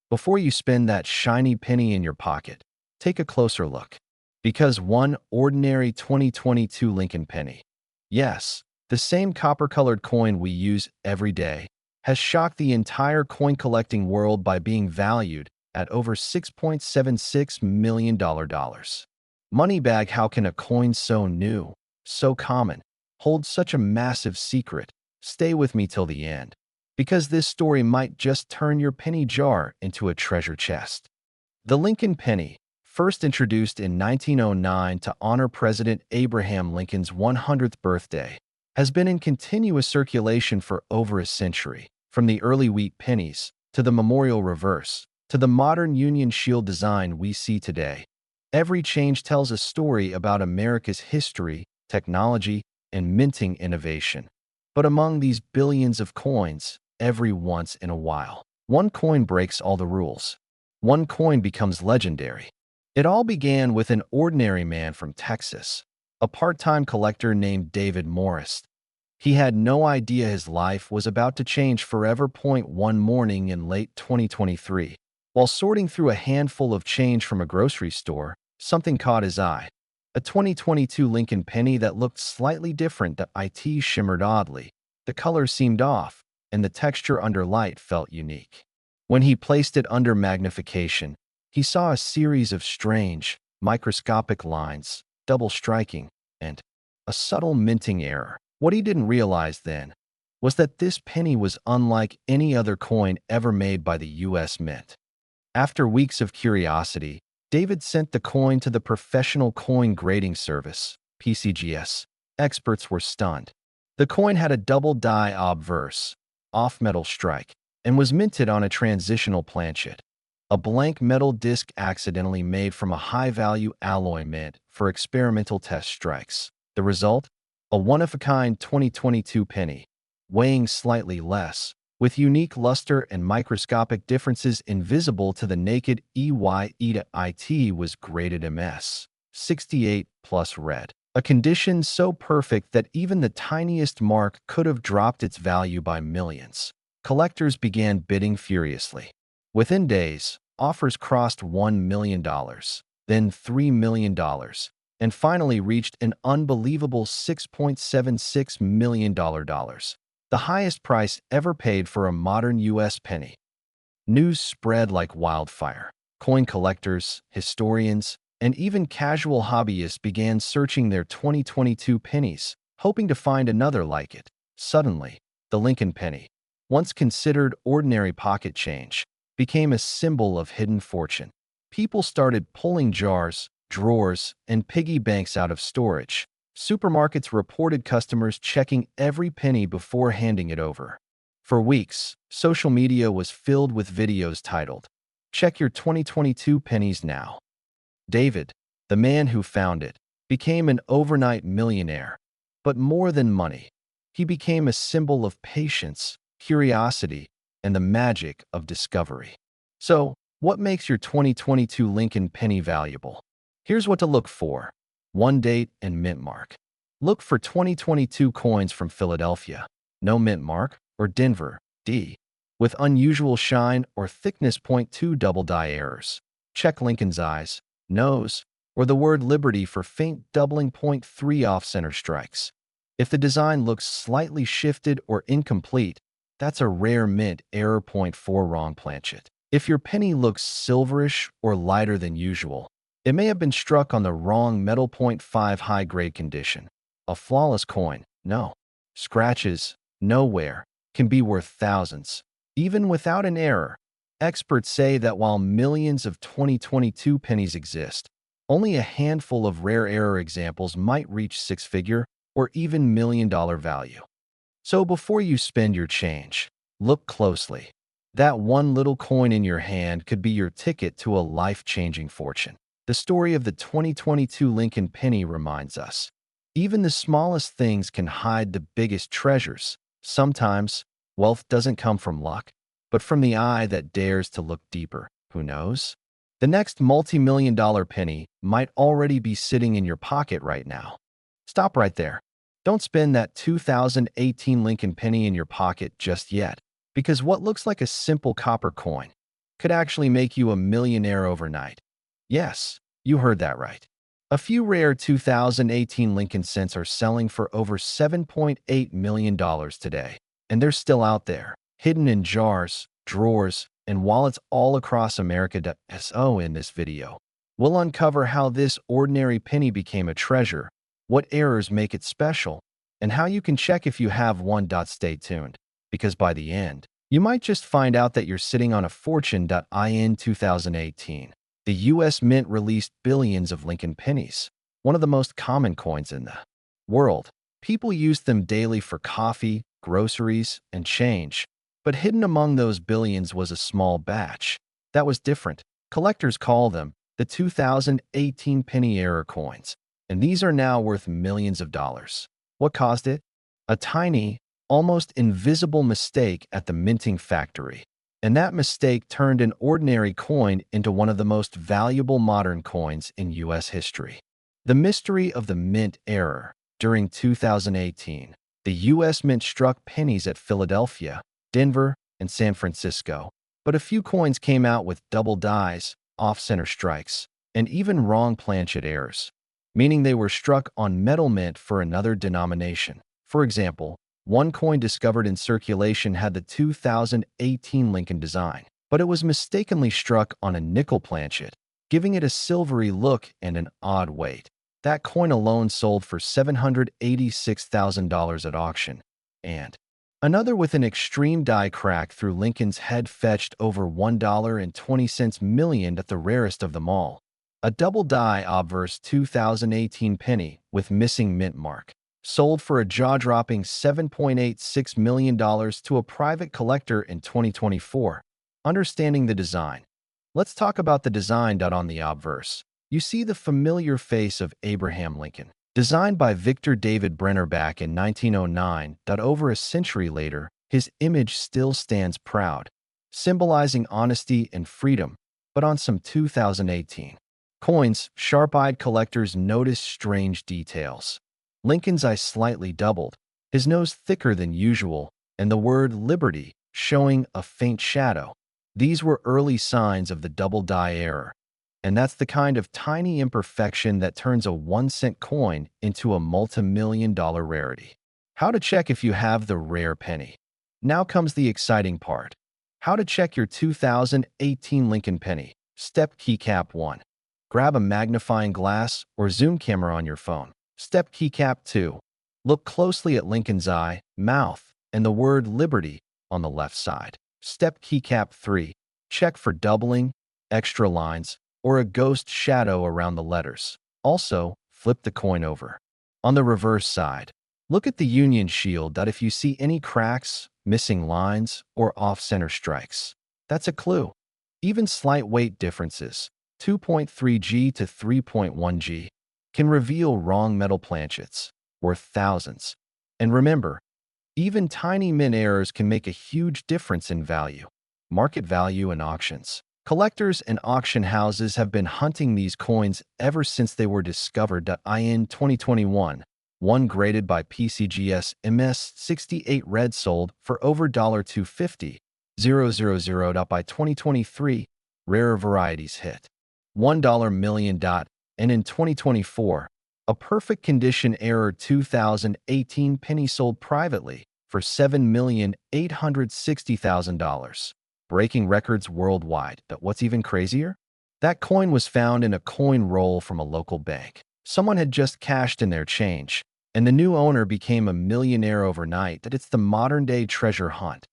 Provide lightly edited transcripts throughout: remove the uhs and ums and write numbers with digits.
Before you spend that shiny penny in your pocket, take a closer look. Because one ordinary 2022 Lincoln penny, yes, the same copper-colored coin we use every day, has shocked the entire coin-collecting world by being valued at over $6.76 million. Moneybag, how can a coin so new, so common, hold such a massive secret? Stay with me till the end, because this story might just turn your penny jar into a treasure chest. The Lincoln penny, first introduced in 1909 to honor President Abraham Lincoln's 100th birthday, has been in continuous circulation for over a century, from the early wheat pennies to the memorial reverse to the modern Union Shield design we see today. Every change tells a story about America's history, technology, and minting innovation. But among these billions of coins, every once in a while, one coin breaks all the rules. One coin becomes legendary. It all began with an ordinary man from Texas, a part-time collector named David Morris. He had no idea his life was about to change forever. One morning in late 2023, while sorting through a handful of change from a grocery store, something caught his eye. A 2022 Lincoln penny that looked slightly different. The it shimmered oddly, the color seemed off, and the texture under light felt unique. When he placed it under magnification, he saw a series of strange, microscopic lines, double striking, and a subtle minting error. What he didn't realize then was that this penny was unlike any other coin ever made by the U.S. Mint. After weeks of curiosity, David sent the coin to the Professional Coin Grading Service, PCGS. Experts were stunned. The coin had a double die obverse, off-metal strike, and was minted on a transitional planchet, a blank metal disc accidentally made from a high-value alloy mint for experimental test strikes. The result? A one-of-a-kind 2022 penny, weighing slightly less, with unique luster and microscopic differences invisible to the naked eye. It was graded MS 68 plus red, a condition so perfect that even the tiniest mark could have dropped its value by millions. Collectors began bidding furiously. Within days, offers crossed $1 million, then $3 million, and finally reached an unbelievable $6.76 million, the highest price ever paid for a modern U.S. penny. News spread like wildfire. Coin collectors, historians, and even casual hobbyists began searching their 2022 pennies, hoping to find another like it. Suddenly, the Lincoln penny, once considered ordinary pocket change, became a symbol of hidden fortune. People started pulling jars, drawers, and piggy banks out of storage. Supermarkets reported customers checking every penny before handing it over. For weeks, social media was filled with videos titled, "Check your 2022 pennies now." David, the man who found it, became an overnight millionaire. But more than money, he became a symbol of patience, curiosity, and the magic of discovery. So, what makes your 2022 Lincoln penny valuable? Here's what to look for. 1 date and mint mark. Look for 2022 coins from Philadelphia, no mint mark, or Denver, D, with unusual shine or thickness. 2 double die errors. Check Lincoln's eyes, nose, or the word Liberty for faint doubling. 3 off-center strikes. If the design looks slightly shifted or incomplete, that's a rare mint error. 4 wrong planchet. If your penny looks silverish or lighter than usual, it may have been struck on the wrong metal. 5 high-grade condition. A flawless coin, no. Scratches, nowhere, can be worth thousands, even without an error. Experts say that while millions of 2022 pennies exist, only a handful of rare error examples might reach six-figure or even million-dollar value. So before you spend your change, look closely. That one little coin in your hand could be your ticket to a life-changing fortune. The story of the 2022 Lincoln penny reminds us, even the smallest things can hide the biggest treasures. Sometimes, wealth doesn't come from luck, but from the eye that dares to look deeper. Who knows? The next multi-million-dollar penny might already be sitting in your pocket right now. Stop right there. Don't spend that 2018 Lincoln penny in your pocket just yet, because what looks like a simple copper coin could actually make you a millionaire overnight. Yes, you heard that right. A few rare 2018 Lincoln cents are selling for over $7.8 million today, and they're still out there, hidden in jars, drawers, and wallets all across America. So in this video, we'll uncover how this ordinary penny became a treasure, what errors make it special, and how you can check if you have one. Stay tuned, because by the end, you might just find out that you're sitting on a fortune. In 2018, the U.S. Mint released billions of Lincoln pennies, one of the most common coins in the world. People used them daily for coffee, groceries, and change. But hidden among those billions was a small batch that was different. Collectors call them the 2018 penny error coins, and these are now worth millions of dollars. What caused it? A tiny, almost invisible mistake at the minting factory. And that mistake turned an ordinary coin into one of the most valuable modern coins in U.S. history. The mystery of the mint error. During 2018, the U.S. Mint struck pennies at Philadelphia, Denver, and San Francisco. But a few coins came out with double dies, off-center strikes, and even wrong planchet errors, meaning they were struck on metal mint for another denomination. For example, one coin discovered in circulation had the 2018 Lincoln design, but it was mistakenly struck on a nickel planchet, giving it a silvery look and an odd weight. That coin alone sold for $786,000 at auction, and another with an extreme die crack through Lincoln's head fetched over $1.20 million at the rarest of them all. A double die obverse 2018 penny with missing mint mark sold for a jaw-dropping $7.86 million to a private collector in 2024. Understanding the design. Let's talk about the design. On the obverse, you see the familiar face of Abraham Lincoln, designed by Victor David Brenner back in 1909. Over a century later, his image still stands proud, symbolizing honesty and freedom. But on some 2018 coins, sharp-eyed collectors notice strange details. Lincoln's eye slightly doubled, his nose thicker than usual, and the word liberty showing a faint shadow. These were early signs of the double die error, and that's the kind of tiny imperfection that turns a 1-cent coin into a multi-million-dollar rarity. How to check if you have the rare penny. Now comes the exciting part. How to check your 2018 Lincoln penny. Step keycap 1. Grab a magnifying glass or zoom camera on your phone. Step keycap 2. Look closely at Lincoln's eye, mouth, and the word liberty on the left side. Step keycap 3. Check for doubling, extra lines, or a ghost shadow around the letters. Also, flip the coin over. On the reverse side, look at the Union shield. If you see any cracks, missing lines, or off-center strikes, that's a clue. Even slight weight differences, 2.3 g to 3.1 g, can reveal wrong metal planchets, worth thousands. And remember, even tiny mint errors can make a huge difference in value. Market value and auctions. Collectors and auction houses have been hunting these coins ever since they were discovered. In 2021, one graded by PCGS MS68 red sold for over $250,000. By 2023, rarer varieties hit $1 million. And in 2024, a perfect condition error 2018 penny sold privately for $7,860,000, breaking records worldwide. But what's even crazier? That coin was found in a coin roll from a local bank. Someone had just cashed in their change, and the new owner became a millionaire overnight. That it's the modern-day treasure hunt,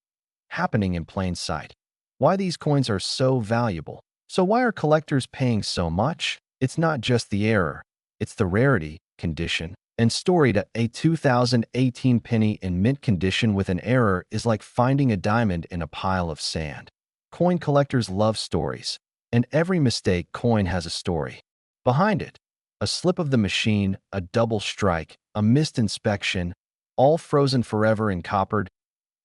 happening in plain sight. Why these coins are so valuable. So why are collectors paying so much? It's not just the error, it's the rarity, condition, and story. A 2018 penny in mint condition with an error is like finding a diamond in a pile of sand. Coin collectors love stories, and every mistake coin has a story behind it. A slip of the machine, a double strike, a missed inspection, all frozen forever and coppered.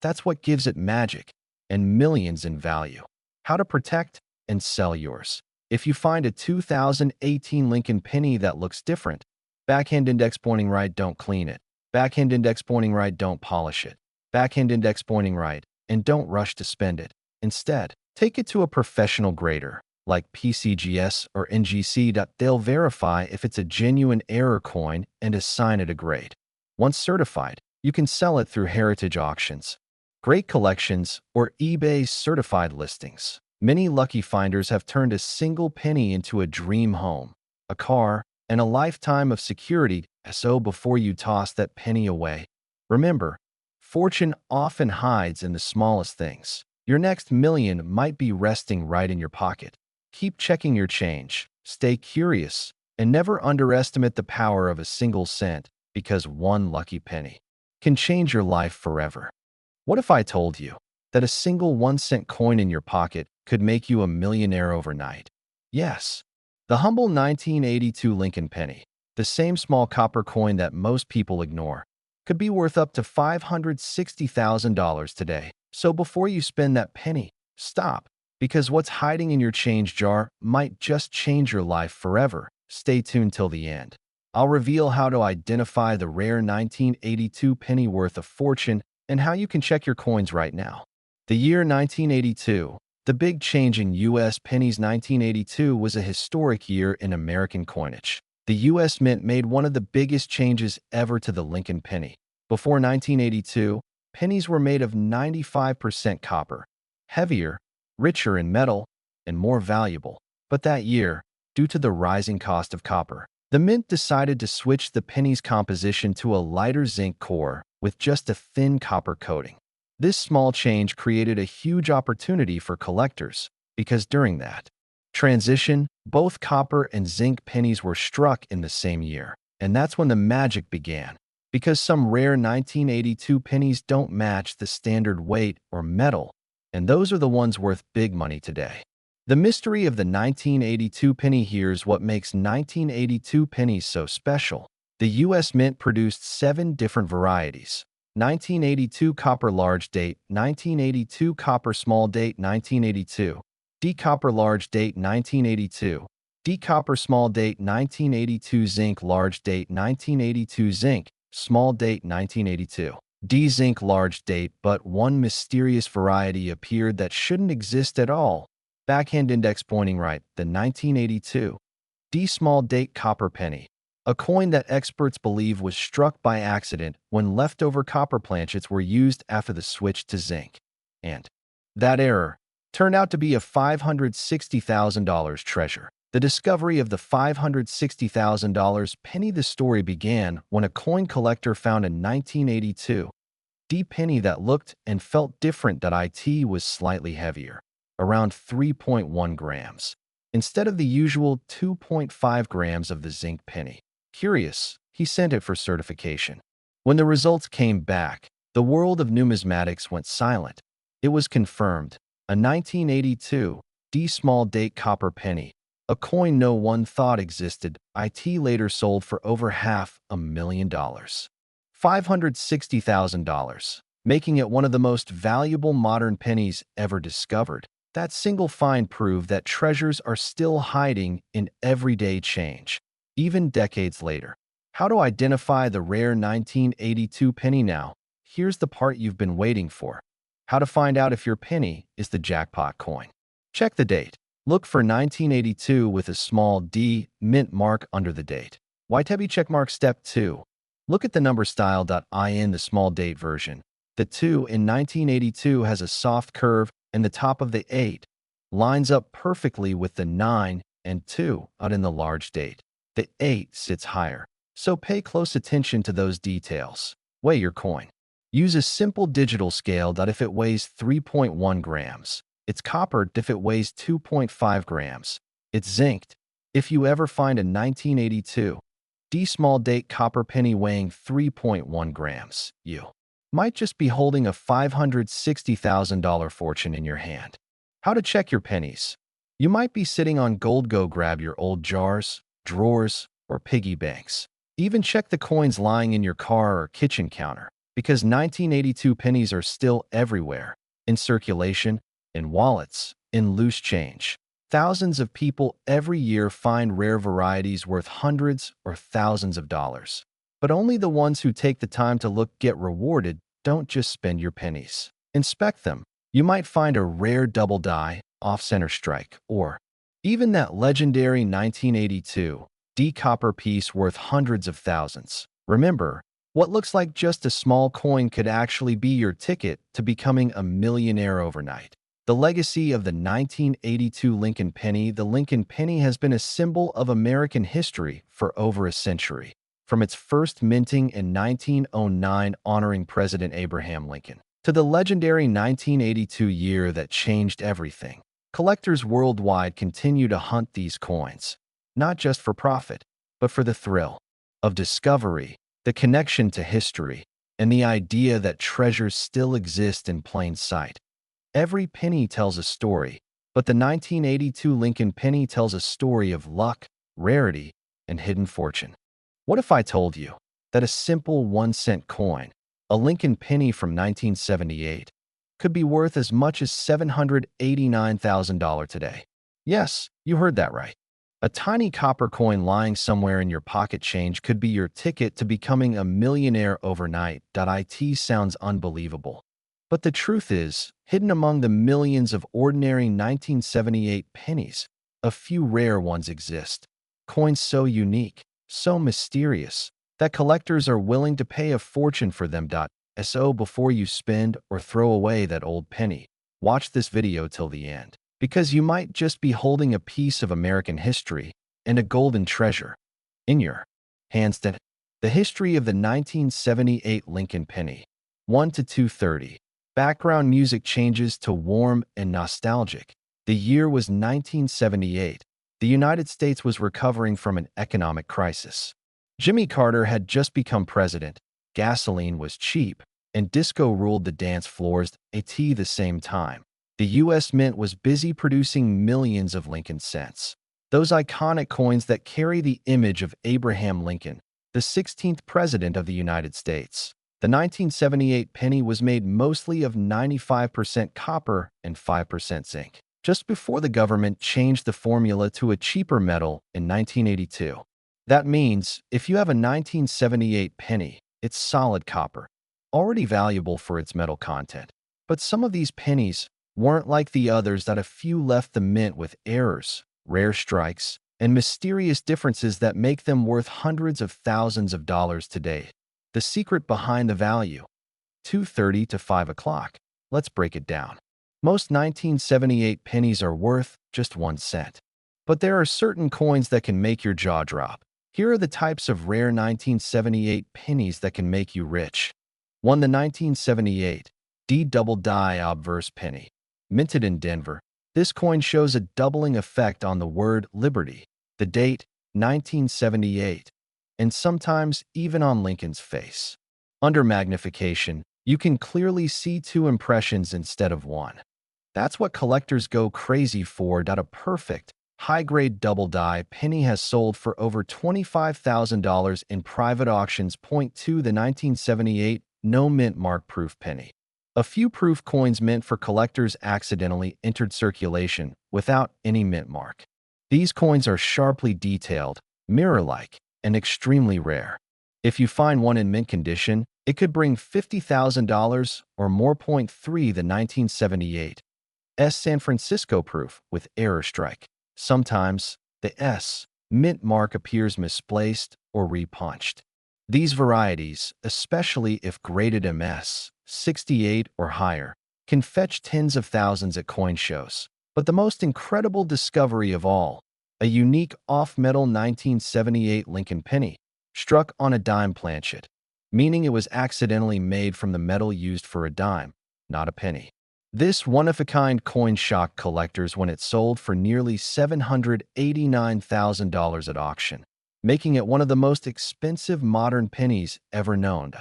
That's what gives it magic and millions in value. How to protect and sell yours. If you find a 2018 Lincoln penny that looks different, backhand index pointing right, don't clean it. Backhand index pointing right, don't polish it. Backhand index pointing right, and don't rush to spend it. Instead, Take it to a professional grader, like PCGS or NGC. They'll verify if it's a genuine error coin and assign it a grade. Once certified, you can sell it through heritage auctions, great collections, or eBay's certified listings. Many lucky finders have turned a single penny into a dream home, a car, and a lifetime of security. So before you toss that penny away, remember, fortune often hides in the smallest things. Your next million might be resting right in your pocket. Keep checking your change, stay curious, and never underestimate the power of a single cent, because one lucky penny can change your life forever. What if I told you that a single 1-cent coin in your pocket could make you a millionaire overnight? Yes, the humble 1982 Lincoln penny, the same small copper coin that most people ignore, could be worth up to $560,000 today. So before you spend that penny, stop, because what's hiding in your change jar might just change your life forever. Stay tuned till the end. I'll reveal how to identify the rare 1982 penny worth of fortune and how you can check your coins right now. The year 1982. The big change in U.S. pennies. 1982 was a historic year in American coinage. The U.S. Mint made one of the biggest changes ever to the Lincoln penny. Before 1982, pennies were made of 95% copper, heavier, richer in metal, and more valuable. But that year, due to the rising cost of copper, the mint decided to switch the penny's composition to a lighter zinc core with just a thin copper coating. This small change created a huge opportunity for collectors because during that transition, both copper and zinc pennies were struck in the same year. And that's when the magic began, because some rare 1982 pennies don't match the standard weight or metal, and those are the ones worth big money today. The mystery of the 1982 penny. Here's what makes 1982 pennies so special. The U.S. Mint produced 7 different varieties. 1982 copper large date, 1982 copper small date, 1982 D copper large date, 1982 D copper small date, 1982 zinc large date, 1982 zinc small date, 1982 D zinc large date. But one mysterious variety appeared that shouldn't exist at all. Backhand index pointing right, the 1982 D small date copper penny, a coin that experts believe was struck by accident when leftover copper planchets were used after the switch to zinc. And that error turned out to be a $560,000 treasure. The discovery of the $560,000 penny. The story began when a coin collector found a 1982 D penny that looked and felt different. It was slightly heavier, around 3.1 grams, instead of the usual 2.5 grams of the zinc penny. Curious, he sent it for certification. When the results came back, the world of numismatics went silent. It was confirmed, a 1982 D small date copper penny, a coin no one thought existed. It later sold for over $500,000, $560,000, making it one of the most valuable modern pennies ever discovered. That single find proved that treasures are still hiding in everyday change, even decades later. How to identify the rare 1982 penny now? Here's the part you've been waiting for. How to find out if your penny is the jackpot coin. Check the date. Look for 1982 with a small D mint mark under the date. YTB checkmark. Step 2. Look at the number style.in, the small date version. The 2 in 1982 has a soft curve, and the top of the 8 lines up perfectly with the 9 and 2 out in the large date. The 8 sits higher, so pay close attention to those details. Weigh your coin. Use a simple digital scale. If it weighs 3.1 grams, it's coppered. If it weighs 2.5 grams, it's zinced. If you ever find a 1982 D small date copper penny weighing 3.1 grams, you might just be holding a $560,000 fortune in your hand. How to check your pennies. You might be sitting on gold. Go grab your old jars, drawers, or piggy banks. Even check the coins lying in your car or kitchen counter, because 1982 pennies are still everywhere, in circulation, in wallets, in loose change. Thousands of people every year find rare varieties worth hundreds or thousands of dollars. But only the ones who take the time to look get rewarded. Don't just spend your pennies. Inspect them. You might find a rare double die, off-center strike, or even that legendary 1982 D copper piece worth hundreds of thousands. Remember, what looks like just a small coin could actually be your ticket to becoming a millionaire overnight. The legacy of the 1982 Lincoln penny. The Lincoln penny has been a symbol of American history for over a century, from its first minting in 1909 honoring President Abraham Lincoln, to the legendary 1982 year that changed everything. Collectors worldwide continue to hunt these coins, not just for profit, but for the thrill of discovery, the connection to history, and the idea that treasures still exist in plain sight. Every penny tells a story, but the 1982 Lincoln penny tells a story of luck, rarity, and hidden fortune. What if I told you that a simple 1-cent coin, a Lincoln penny from 1978, could be worth as much as $789,000 today? Yes, you heard that right. A tiny copper coin lying somewhere in your pocket change could be your ticket to becoming a millionaire overnight. It sounds unbelievable. But the truth is, hidden among the millions of ordinary 1978 pennies, a few rare ones exist. Coins so unique, so mysterious, that collectors are willing to pay a fortune for them. So before you spend or throw away that old penny, watch this video till the end, because you might just be holding a piece of American history and a golden treasure in your hands. The history of the 1978 Lincoln penny, 1 to 230. Background music changes to warm and nostalgic. The year was 1978. The United States was recovering from an economic crisis. Jimmy Carter had just become president, gasoline was cheap, and disco ruled the dance floors at the same time. The U.S. Mint was busy producing millions of Lincoln cents, those iconic coins that carry the image of Abraham Lincoln, the 16th President of the United States. The 1978 penny was made mostly of 95% copper and 5% zinc, just before the government changed the formula to a cheaper metal in 1982. That means if you have a 1978 penny, it's solid copper, already valuable for its metal content. But some of these pennies weren't like the others. That a few left the mint with errors, rare strikes, and mysterious differences that make them worth hundreds of thousands of dollars today. The secret behind the value, 2:30 to 5 o'clock. Let's break it down. Most 1978 pennies are worth just 1 cent. But there are certain coins that can make your jaw drop. Here are the types of rare 1978 pennies that can make you rich. 1. The 1978 D double die obverse penny. Minted in Denver, this coin shows a doubling effect on the word liberty, the date, 1978, and sometimes even on Lincoln's face. Under magnification, you can clearly see 2 impressions instead of 1. That's what collectors go crazy for. A perfect, high-grade double die penny has sold for over $25,000 in private auctions. Point 2. The 1978 no mint mark proof penny. A few proof coins meant for collectors accidentally entered circulation without any mint mark. These coins are sharply detailed, mirror-like, and extremely rare. If you find one in mint condition, it could bring $50,000 or more. Point 3. The 1978 San Francisco proof with error strike. Sometimes, the S mint mark appears misplaced or repunched. These varieties, especially if graded MS 68 or higher, can fetch tens of thousands at coin shows. But the most incredible discovery of all, a unique off-metal 1978 Lincoln penny, struck on a dime planchet, meaning it was accidentally made from the metal used for a dime, not a penny. This one-of-a-kind coin shocked collectors when it sold for nearly $789,000 at auction, making it one of the most expensive modern pennies ever known.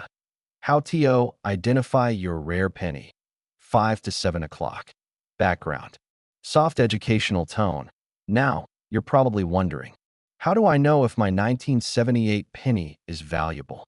How to identify your rare penny. 5 to 7 o'clock. Background. Soft educational tone. Now, you're probably wondering, how do I know if my 1978 penny is valuable?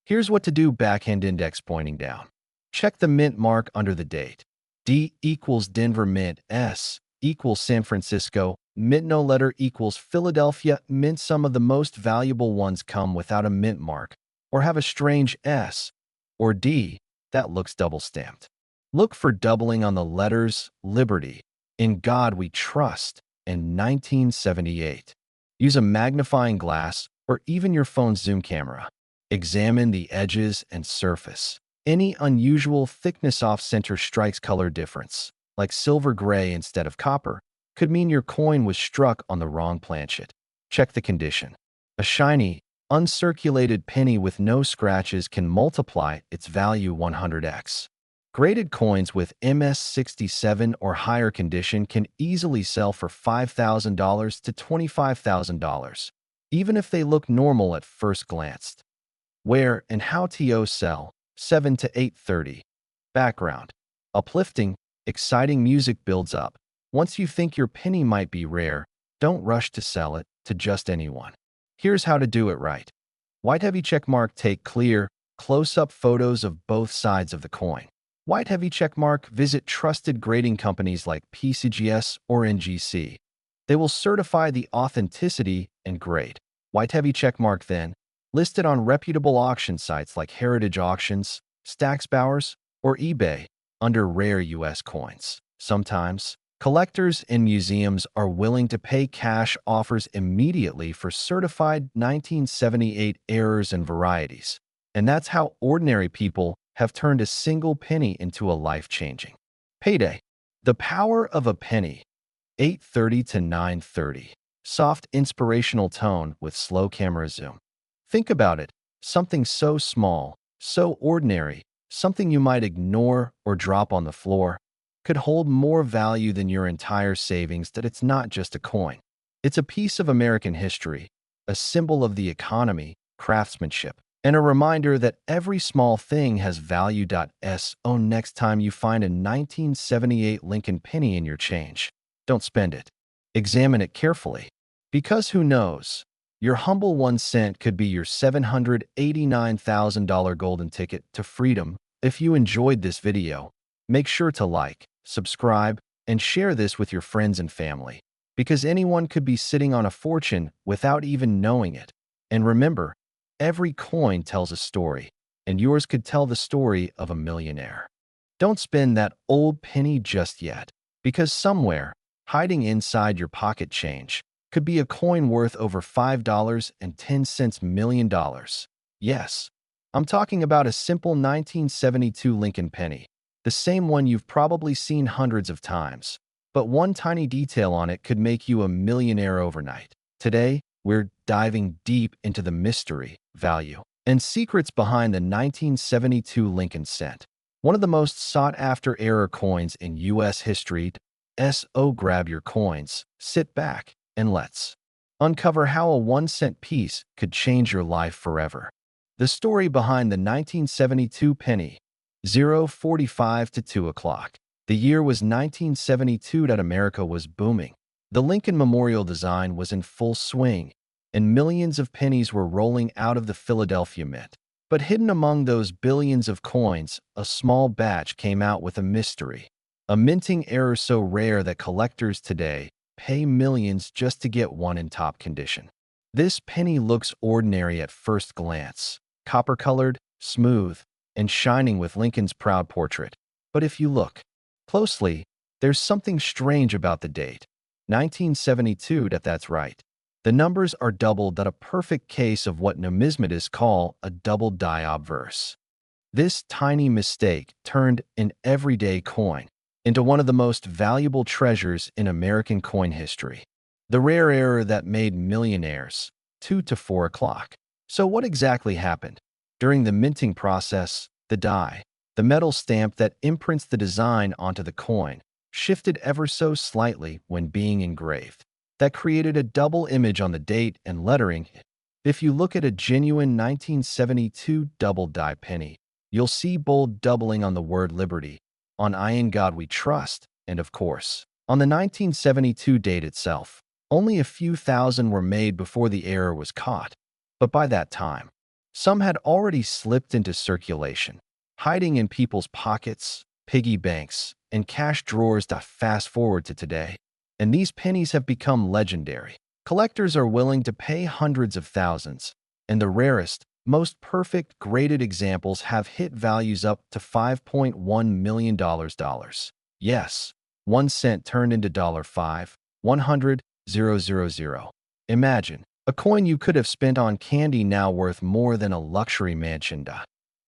Here's what to do. Backhand index pointing down. Check the mint mark under the date. D equals Denver Mint, S equals San Francisco, mint no letter equals Philadelphia. Mint. Some of the most valuable ones come without a mint mark or have a strange S or D that looks double stamped. Look for doubling on the letters Liberty In God We Trust in 1978. Use a magnifying glass or even your phone's zoom camera. Examine the edges and surface. Any unusual thickness off-center strikes color difference, like silver gray instead of copper, could mean your coin was struck on the wrong planchet. Check the condition. A shiny, uncirculated penny with no scratches can multiply its value 100x. Graded coins with MS67 or higher condition can easily sell for $5,000 to $25,000, even if they look normal at first glance. Where and how to sell, 7 to 8:30. Background. Uplifting, exciting music builds up. Once you think your penny might be rare, don't rush to sell it to just anyone. Here's how to do it right. White heavy checkmark. Take clear, close-up photos of both sides of the coin. White heavy checkmark. Visit trusted grading companies like PCGS or NGC. They will certify the authenticity and grade. White heavy checkmark. Then, listed on reputable auction sites like Heritage Auctions, Stacksbowers, or eBay under rare U.S. coins. Sometimes, collectors and museums are willing to pay cash offers immediately for certified 1978 errors and varieties. And that's how ordinary people have turned a single penny into a life-changing payday. The power of a penny. 8:30 to 9:30. Soft, inspirational tone with slow camera zoom. Think about it. Something so small, so ordinary, something you might ignore or drop on the floor, could hold more value than your entire savings. That it's not just a coin. It's a piece of American history, a symbol of the economy, craftsmanship, and a reminder that every small thing has value. So next time you find a 1978 Lincoln penny in your change, don't spend it. Examine it carefully. Because who knows, your humble 1 cent could be your $789,000 golden ticket to freedom. If you enjoyed this video, make sure to like, subscribe, and share this with your friends and family, because anyone could be sitting on a fortune without even knowing it. And remember, every coin tells a story, and yours could tell the story of a millionaire. Don't spend that old penny just yet, because somewhere, hiding inside your pocket change, could be a coin worth over $5.10 million. Yes, I'm talking about a simple 1972 Lincoln penny, the same one you've probably seen hundreds of times, but one tiny detail on it could make you a millionaire overnight. Today, we're diving deep into the mystery, value, and secrets behind the 1972 Lincoln cent, one of the most sought-after error coins in U.S. history. So grab your coins, sit back, and let's uncover how a 1 cent piece could change your life forever. The story behind the 1972 penny. 0:45 to 2 o'clock. The year was 1972. America was booming. The Lincoln Memorial design was in full swing, and millions of pennies were rolling out of the Philadelphia Mint. But hidden among those billions of coins, a small batch came out with a mystery. A minting error so rare that collectors today pay millions just to get one in top condition. This penny looks ordinary at first glance, copper-colored, smooth, and shining with Lincoln's proud portrait. But if you look closely, there's something strange about the date. 1972. That's right. The numbers are doubled. A perfect case of what numismatists call a double die obverse. This tiny mistake turned an everyday coin into one of the most valuable treasures in American coin history. The rare error that made millionaires. 2 to 4 o'clock. So what exactly happened? During the minting process, the die, the metal stamp that imprints the design onto the coin, shifted ever so slightly when being engraved. That created a double image on the date and lettering. If you look at a genuine 1972 double die penny, you'll see bold doubling on the word liberty, on In God We Trust, and of course, on the 1972 date itself. Only a few thousand were made before the error was caught. But by that time, some had already slipped into circulation, hiding in people's pockets, piggy banks, and cash drawers. Fast forward to today, and these pennies have become legendary. Collectors are willing to pay hundreds of thousands, and the rarest, most perfect graded examples have hit values up to $5.1 million. Yes, 1 cent turned into $5, 100, 000. Imagine, a coin you could have spent on candy now worth more than a luxury mansion.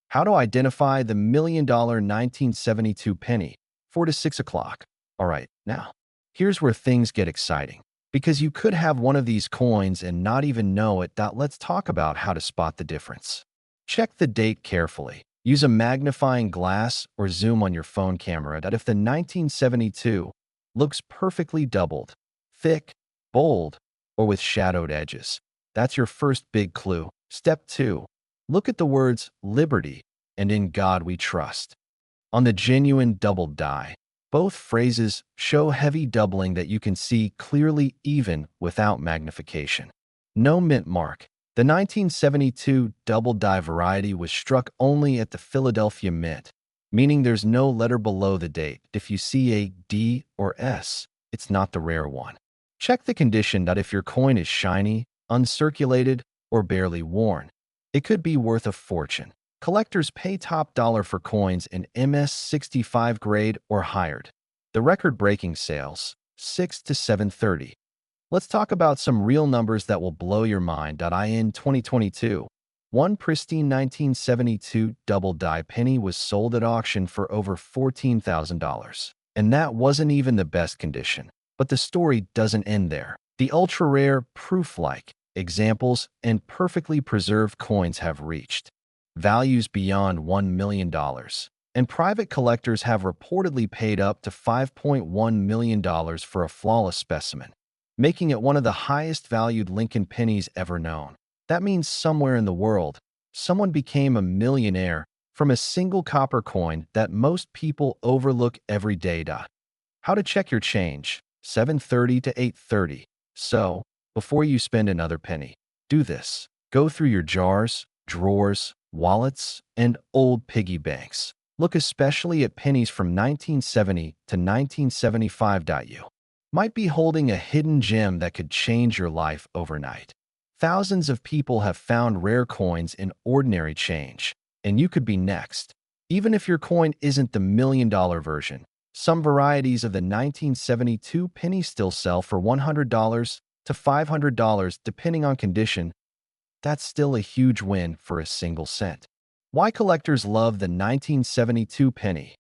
How to identify the $1 million 1972 penny? 4 to 6 o'clock. All right, now, here's where things get exciting. Because you could have one of these coins and not even know it. Let's talk about how to spot the difference. Check the date carefully. Use a magnifying glass or zoom on your phone camera. If the 1972 looks perfectly doubled, thick, bold, or with shadowed edges, that's your first big clue. Step 2. Look at the words Liberty and In God We Trust on the genuine doubled die. Both phrases show heavy doubling that you can see clearly even without magnification. No mint mark. The 1972 double die variety was struck only at the Philadelphia Mint, meaning there's no letter below the date. If you see a D or S, it's not the rare one. Check the condition. If your coin is shiny, uncirculated, or barely worn, it could be worth a fortune. Collectors pay top dollar for coins in MS65 grade or higher. The record-breaking sales, 6 to 730. Let's talk about some real numbers that will blow your mind. In 2022, one pristine 1972 double die penny was sold at auction for over $14,000. And that wasn't even the best condition. But the story doesn't end there. The ultra-rare, proof-like examples and perfectly preserved coins have reached values beyond $1 million. And private collectors have reportedly paid up to $5.1 million for a flawless specimen, making it one of the highest valued Lincoln pennies ever known. That means somewhere in the world, someone became a millionaire from a single copper coin that most people overlook every day. How to check your change, 7:30 to 8:30. So, before you spend another penny, do this. Go through your jars, drawers, wallets, and old piggy banks. Look especially at pennies from 1970 to 1975. You might be holding a hidden gem that could change your life overnight. Thousands of people have found rare coins in ordinary change, and you could be next. Even if your coin isn't the $1 million version, some varieties of the 1972 penny still sell for $100 to $500 depending on condition. That's still a huge win for a single cent. Why collectors love the 1972 penny?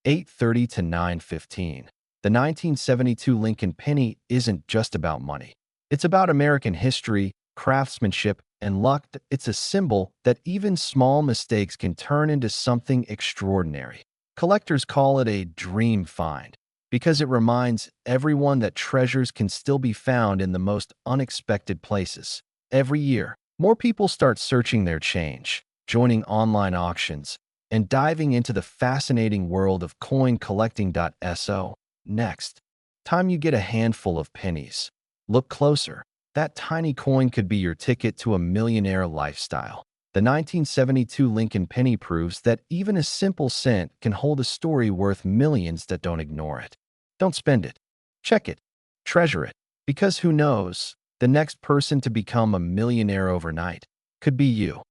8:30 to 9:15. The 1972 Lincoln penny isn't just about money. It's about American history, craftsmanship, and luck. It's a symbol that even small mistakes can turn into something extraordinary. Collectors call it a dream find because it reminds everyone that treasures can still be found in the most unexpected places. Every year, more people start searching their change, joining online auctions, and diving into the fascinating world of coin collecting. So, next time you get a handful of pennies, look closer. That tiny coin could be your ticket to a millionaire lifestyle. The 1972 Lincoln penny proves that even a simple cent can hold a story worth millions. Don't ignore it. Don't spend it. Check it. Treasure it. Because who knows, the next person to become a millionaire overnight could be you.